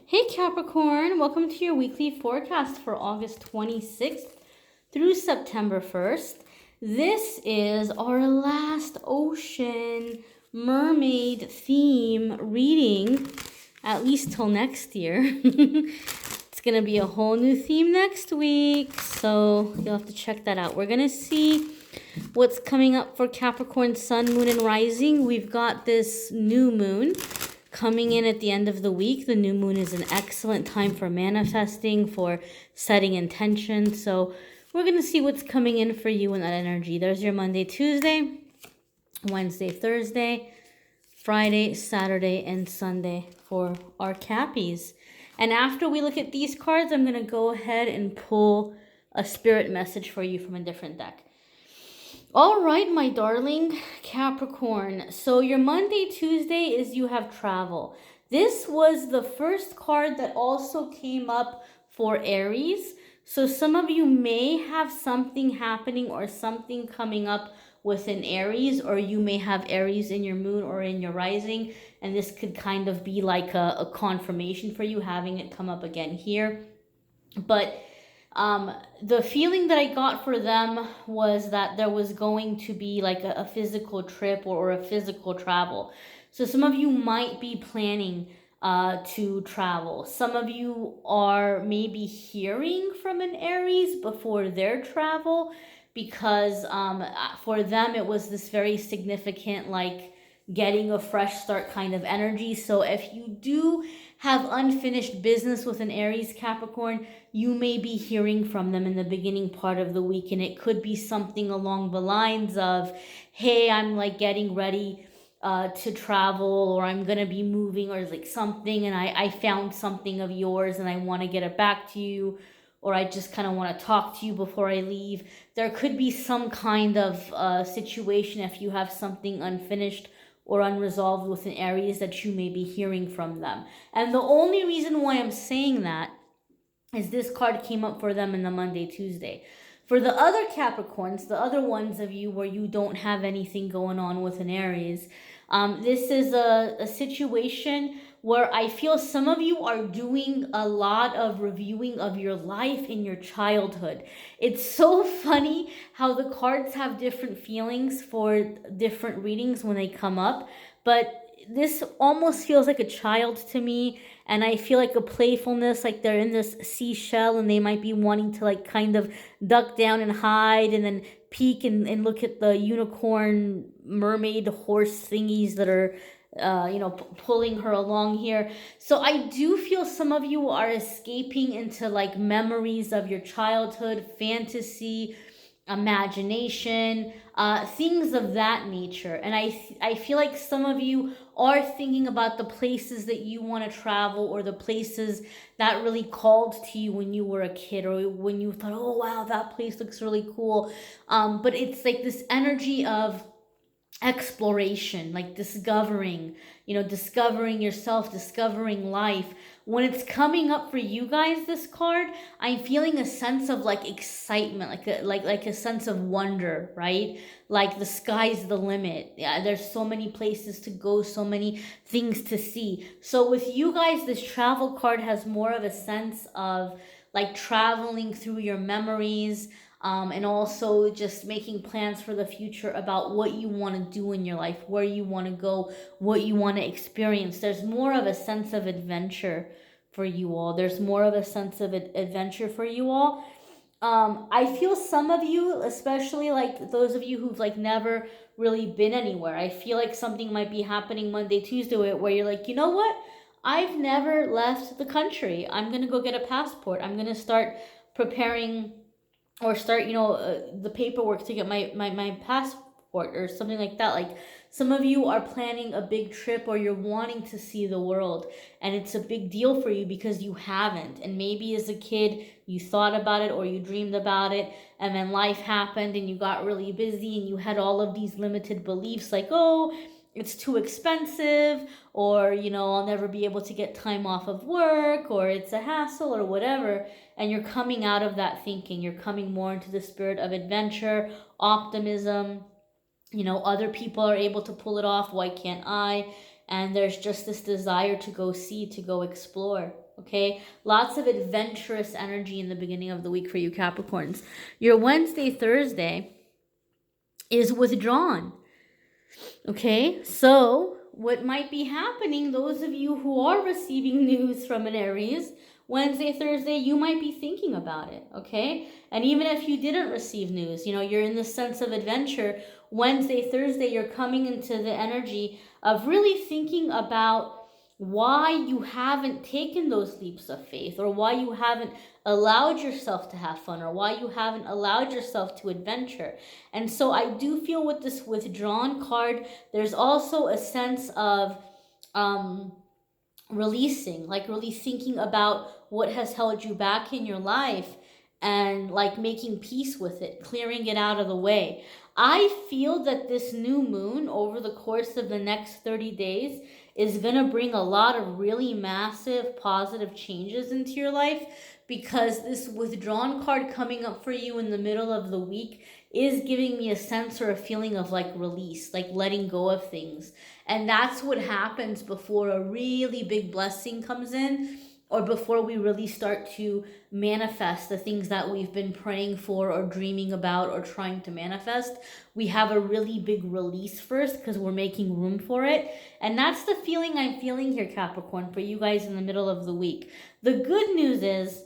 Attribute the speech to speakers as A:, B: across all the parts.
A: Hey Capricorn, welcome to your weekly forecast for August 26th through September 1st. This is our last ocean mermaid theme reading, at least till next year. It's going to be a whole new theme next week, so you'll have to check that out. We're going to see what's coming up for Capricorn Sun, Moon, and Rising. We've got this new moon coming in at the end of the week. The new moon is an excellent time for manifesting, for setting intention. So we're going to see what's coming in for you in that energy. There's your Monday, Tuesday, Wednesday, Thursday, Friday, Saturday, and Sunday for our Cappies. And after we look at these cards, I'm going to go ahead and pull a spirit message for you from a different deck. All right, my darling Capricorn. So your Monday, Tuesday is you have travel. This was the first card that also came up for Aries. So some of you may have something happening or something coming up with an Aries, or you may have Aries in your moon or in your rising. And this could kind of be like a confirmation for you having it come up again here. But the feeling that I got for them was that there was going to be like a physical trip or a physical travel. So some of you might be planning to travel. Some of you are maybe hearing from an Aries before their travel, because for them it was this very significant, like, getting a fresh start kind of energy. So if you do have unfinished business with an Aries, Capricorn, you may be hearing from them in the beginning part of the week, and it could be something along the lines of, hey, I'm like getting ready to travel, or I'm gonna be moving, or like something, and I found something of yours and I want to get it back to you, or I just kind of want to talk to you before I leave. There could be some kind of situation if you have something unfinished or unresolved with an Aries that you may be hearing from them. And the only reason why I'm saying that is this card came up for them in the Monday, Tuesday. For the other Capricorns, the other ones of you where you don't have anything going on with an Aries, this is a situation where I feel some of you are doing a lot of reviewing of your life in your childhood. It's so funny how the cards have different feelings for different readings when they come up, but this almost feels like a child to me, and I feel like a playfulness, like they're in this seashell and they might be wanting to like kind of duck down and hide and then peek and look at the unicorn mermaid horse thingies that are pulling her along here. So I do feel some of you are escaping into like memories of your childhood, fantasy, imagination, things of that nature. And I feel like some of you are thinking about the places that you want to travel, or the places that really called to you when you were a kid, or when you thought, oh wow, that place looks really cool. But it's like this energy of exploration, like discovering yourself, discovering life. When it's coming up for you guys, this card, I'm feeling a sense of like excitement, like a sense of wonder, right? Like the sky's the limit. Yeah, there's so many places to go, so many things to see. So with you guys, this travel card has more of a sense of like traveling through your memories, and also just making plans for the future about what you want to do in your life, where you want to go, what you want to experience. There's more of a sense of adventure for you all. There's more of a sense of adventure for you all. I feel some of you, especially like those of you who've like never really been anywhere, I feel like something might be happening Monday, Tuesday, where you're like, you know what? I've never left the country. I'm going to go get a passport. I'm going to start preparing, or start the paperwork to get my passport or something like that. Like some of you are planning a big trip, or you're wanting to see the world, and it's a big deal for you because you haven't. And maybe as a kid you thought about it, or you dreamed about it, and then life happened and you got really busy and you had all of these limited beliefs, like, oh, it's too expensive, or I'll never be able to get time off of work, or it's a hassle, or whatever. And you're coming out of that thinking. You're coming more into the spirit of adventure, optimism. Other people are able to pull it off. Why can't I? And there's just this desire to go see, to go explore. okay? Lots of adventurous energy in the beginning of the week for you Capricorns. Your Wednesday, Thursday is withdrawn, okay? So what might be happening, those of you who are receiving news from an Aries, Wednesday, Thursday, you might be thinking about it, okay? And even if you didn't receive news, you know, you're in the sense of adventure. Wednesday, Thursday, you're coming into the energy of really thinking about why you haven't taken those leaps of faith, or why you haven't allowed yourself to have fun, or why you haven't allowed yourself to adventure. And so I do feel with this withdrawn card, there's also a sense of releasing, like really thinking about what has held you back in your life and like making peace with it, clearing it out of the way. I feel that this new moon over the course of the next 30 days is going to bring a lot of really massive positive changes into your life, because this withdrawn card coming up for you in the middle of the week is giving me a sense or a feeling of like release, like letting go of things. And that's what happens before a really big blessing comes in, or before we really start to manifest the things that we've been praying for or dreaming about or trying to manifest. We have a really big release first because we're making room for it. And that's the feeling I'm feeling here, Capricorn, for you guys in the middle of the week. The good news is,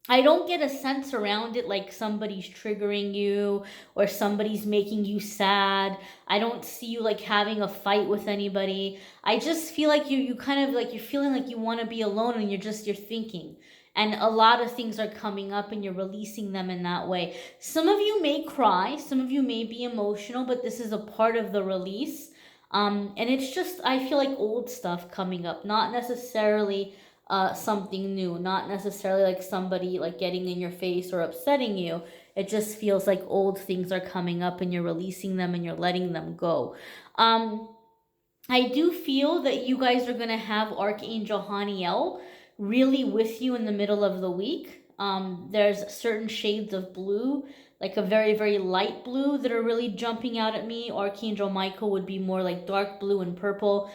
A: I don't get a sense around it like somebody's triggering you or somebody's making you sad. I don't see you like having a fight with anybody. I just feel like you kind of like, you're feeling like you want to be alone, and you're thinking. And a lot of things are coming up and you're releasing them in that way. Some of you may cry, some of you may be emotional, but this is a part of the release. And it's just, I feel like old stuff coming up, not necessarily something new, not necessarily like somebody like getting in your face or upsetting you. It just feels like old things are coming up and you're releasing them and you're letting them go. I do feel that you guys are going to have Archangel Haniel really with you in the middle of the week. There's certain shades of blue, like a very, very light blue, that are really jumping out at me. Archangel Michael would be more like dark blue and purple.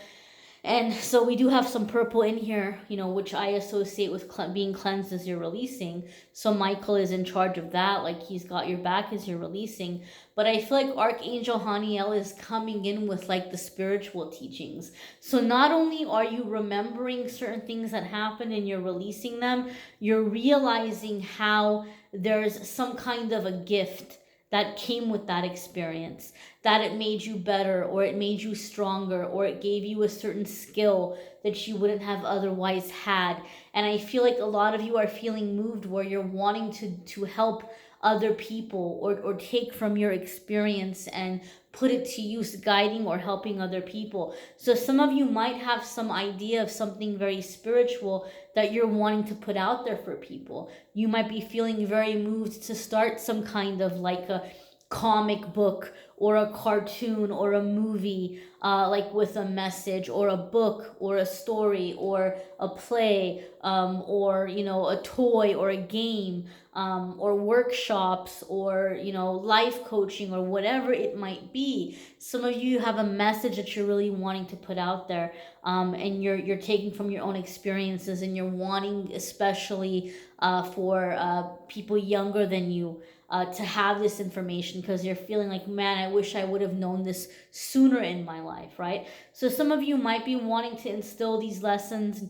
A: And so we do have some purple in here, you know, which I associate with being cleansed as you're releasing. So Michael is in charge of that, like he's got your back as you're releasing. But I feel like Archangel Haniel is coming in with like the spiritual teachings. So not only are you remembering certain things that happened and you're releasing them, you're realizing how there's some kind of a gift that came with that experience, that it made you better, or it made you stronger, or it gave you a certain skill that you wouldn't have otherwise had. And I feel like a lot of you are feeling moved where you're wanting to help other people, or take from your experience and put it to use, guiding or helping other people. So some of you might have some idea of something very spiritual that you're wanting to put out there for people. You might be feeling very moved to start some kind of like a comic book or a cartoon or a movie, like with a message, or a book or a story or a play, or, you know, a toy or a game, or workshops, or, you know, life coaching, or whatever it might be. Some of you have a message that you're really wanting to put out there, and you're taking from your own experiences, and you're wanting, especially for people younger than you, to have this information, because you're feeling like, man, I wish I would have known this sooner in my life, right? So some of you might be wanting to instill these lessons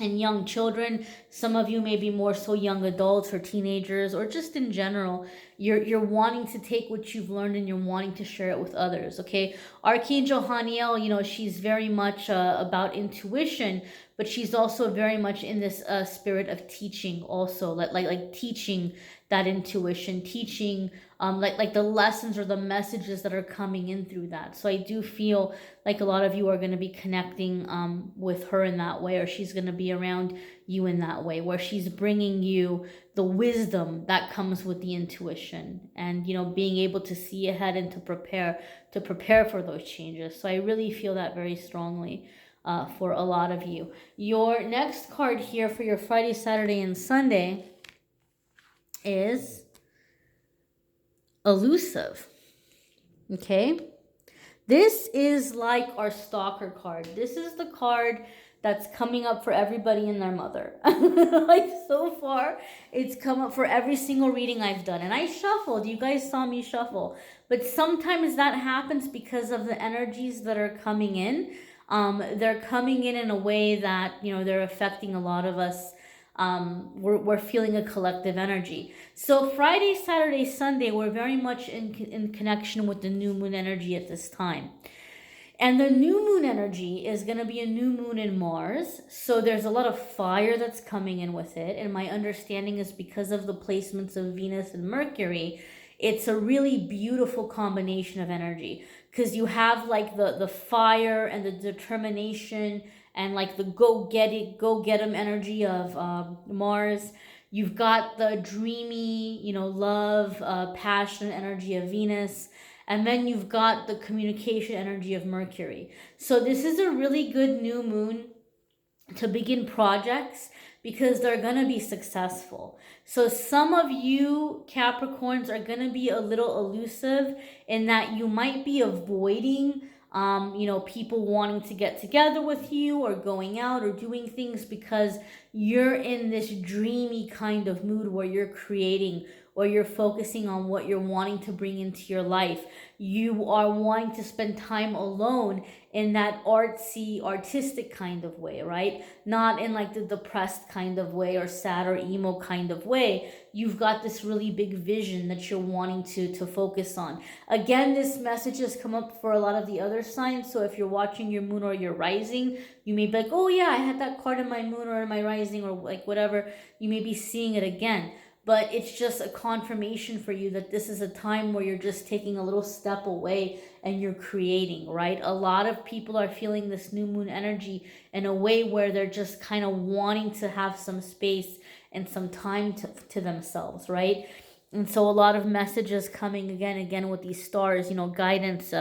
A: in young children. Some of you may be more so young adults or teenagers, or just in general, you're wanting to take what you've learned and you're wanting to share it with others, okay? Archangel Haniel, you know, she's very much about intuition, but she's also very much in this spirit of teaching also, like teaching that intuition, teaching like the lessons or the messages that are coming in through that. So I do feel like a lot of you are going to be connecting with her in that way, or she's going to be around you in that way, where she's bringing you the wisdom that comes with the intuition, and, you know, being able to see ahead and to prepare for those changes. So I really feel that very strongly for a lot of you. Your next card here for your Friday, Saturday, and Sunday is elusive. Okay, this is like our stalker card. This is the card that's coming up for everybody and their mother. Like, so far, it's come up for every single reading I've done. And I shuffled. You guys saw me shuffle. But sometimes that happens because of the energies that are coming in. They're coming in a way that, you know, they're affecting a lot of us. We're feeling a collective energy. So Friday, Saturday, Sunday, we're very much in connection with the new moon energy at this time. And the new moon energy is going to be a new moon in Mars. So there's a lot of fire that's coming in with it. And my understanding is because of the placements of Venus and Mercury, it's a really beautiful combination of energy. Because you have like the fire and the determination and like the go get 'em energy of Mars. You've got the dreamy, you know, love, passion energy of Venus. And then you've got the communication energy of Mercury. So this is a really good new moon to begin projects because they're going to be successful. So some of you Capricorns are going to be a little elusive in that you might be avoiding you know, people wanting to get together with you or going out or doing things because you're in this dreamy kind of mood where you're creating or you're focusing on what you're wanting to bring into your life. You are wanting to spend time alone in that artsy, artistic kind of way, right? Not in like the depressed kind of way or sad or emo kind of way. You've got this really big vision that you're wanting to focus on. Again, this message has come up for a lot of the other signs. So if you're watching your moon or your rising, you may be like, oh yeah, I had that card in my moon or in my rising or like whatever. You may be seeing it again. But it's just a confirmation for you that this is a time where you're just taking a little step away and you're creating, right? A lot of people are feeling this new moon energy in a way where they're just kind of wanting to have some space and some time to themselves, right? And so a lot of messages coming again with these stars, you know, guidance,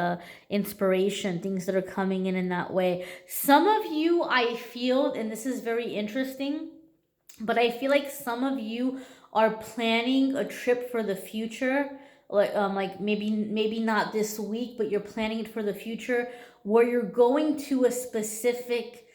A: inspiration, things that are coming in that way. Some of you, I feel, and this is very interesting, but I feel like some of you are planning a trip for the future, like maybe not this week, but you're planning it for the future, where you're going to a specific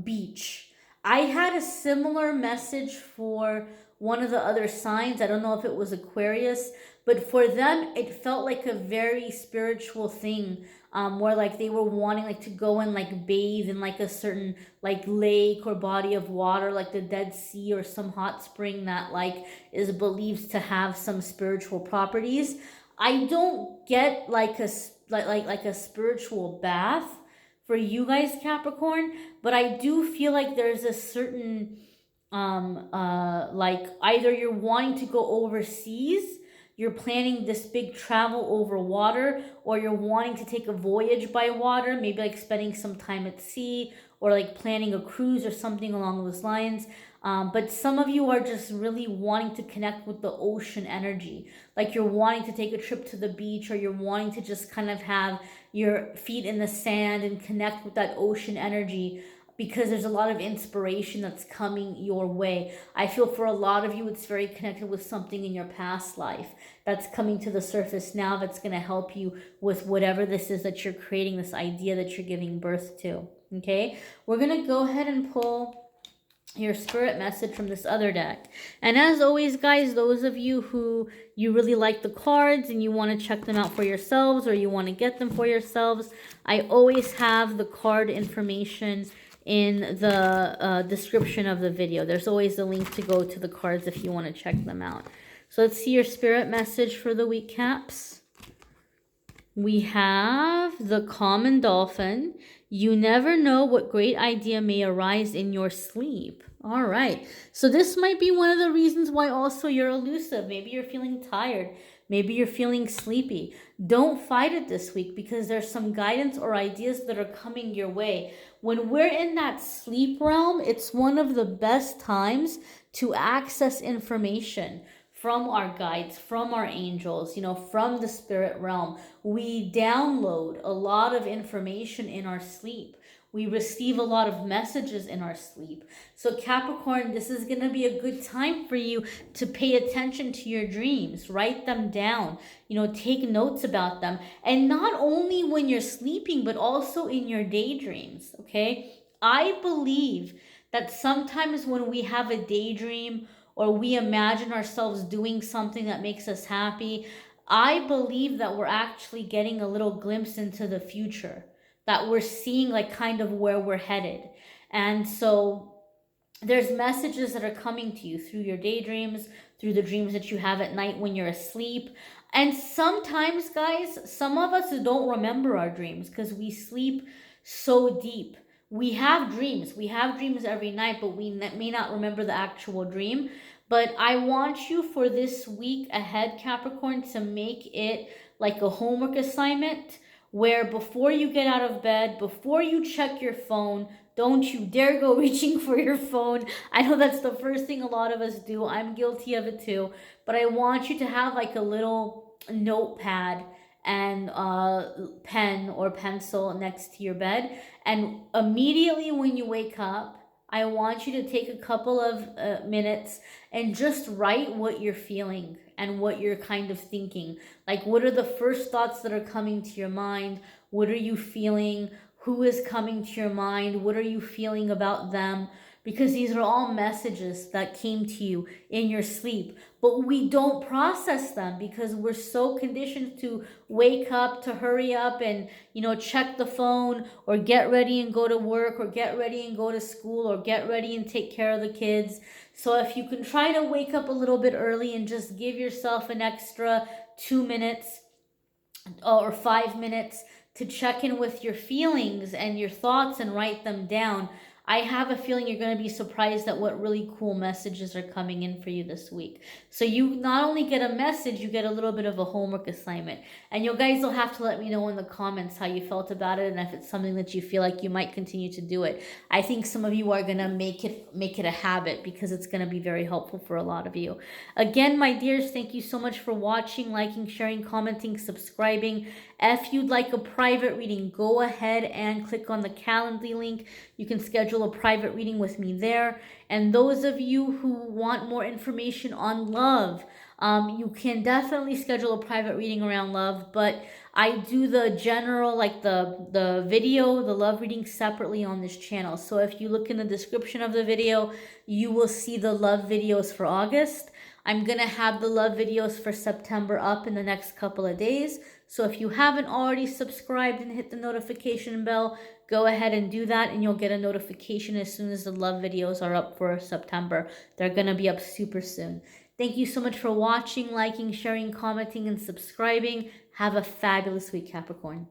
A: beach. I had a similar message for one of the other signs. I don't know if it was Aquarius, but for them it felt like a very spiritual thing, where like they were wanting like to go and like bathe in like a certain like lake or body of water, like the Dead Sea or some hot spring that like is believed to have some spiritual properties. I don't get like a spiritual bath for you guys Capricorn, but I do feel like there's a certain like either you're wanting to go overseas, you're planning this big travel over water, or you're wanting to take a voyage by water, maybe like spending some time at sea or like planning a cruise or something along those lines. But some of you are just really wanting to connect with the ocean energy. Like you're wanting to take a trip to the beach, or you're wanting to just kind of have your feet in the sand and connect with that ocean energy, because there's a lot of inspiration that's coming your way. I feel for a lot of you, it's very connected with something in your past life that's coming to the surface now, that's going to help you with whatever this is that you're creating, this idea that you're giving birth to. Okay, we're going to go ahead and pull your spirit message from this other deck. And as always, guys, those of you who you really like the cards and you want to check them out for yourselves, or you want to get them for yourselves, I always have the card information in the description of the video. There's always a link to go to the cards if you want to check them out. So let's see your spirit message for the week, Caps. We have the common dolphin. You never know what great idea may arise in your sleep. All right. So this might be one of the reasons why also you're elusive. Maybe you're feeling tired. Maybe you're feeling sleepy. Don't fight it this week, because there's some guidance or ideas that are coming your way. When we're in that sleep realm, it's one of the best times to access information from our guides, from our angels, you know, from the spirit realm. We download a lot of information in our sleep. We receive a lot of messages in our sleep. So Capricorn, this is going to be a good time for you to pay attention to your dreams. Write them down. You know, take notes about them. And not only when you're sleeping, but also in your daydreams, okay? I believe that sometimes when we have a daydream or we imagine ourselves doing something that makes us happy, I believe that we're actually getting a little glimpse into the future, that we're seeing like kind of where we're headed. And so there's messages that are coming to you through your daydreams, through the dreams that you have at night when you're asleep. And sometimes, guys, some of us don't remember our dreams because we sleep so deep. We have dreams. We have dreams every night, but we may not remember the actual dream. But I want you for this week ahead, Capricorn, to make it like a homework assignment where before you get out of bed, before you check your phone, don't you dare go reaching for your phone. I know that's the first thing a lot of us do. I'm guilty of it too. But I want you to have like a little notepad and pen or pencil next to your bed. And immediately when you wake up, I want you to take a couple of minutes and just write what you're feeling and what you're kind of thinking. Like, what are the first thoughts that are coming to your mind? What are you feeling? Who is coming to your mind? What are you feeling about them? Because these are all messages that came to you in your sleep. But we don't process them because we're so conditioned to wake up, to hurry up and, check the phone or get ready and go to work or get ready and go to school or get ready and take care of the kids. So if you can try to wake up a little bit early and just give yourself an extra 2 minutes or 5 minutes to check in with your feelings and your thoughts and write them down, I have a feeling you're going to be surprised at what really cool messages are coming in for you this week. So you not only get a message, you get a little bit of a homework assignment. And you guys will have to let me know in the comments how you felt about it and if it's something that you feel like you might continue to do it. I think some of you are going to make it a habit because it's going to be very helpful for a lot of you. Again, my dears, thank you so much for watching, liking, sharing, commenting, subscribing. If you'd like a private reading, go ahead and click on the Calendly link. You can schedule a private reading with me there. And those of you who want more information on love, you can definitely schedule a private reading around love, but I do the general, like the video, the love reading separately on this channel. So if you look in the description of the video, you will see the love videos for August. I'm going to have the love videos for September up in the next couple of days. So if you haven't already subscribed and hit the notification bell, go ahead and do that and you'll get a notification as soon as the love videos are up for September. They're going to be up super soon. Thank you so much for watching, liking, sharing, commenting, and subscribing. Have a fabulous week, Capricorn.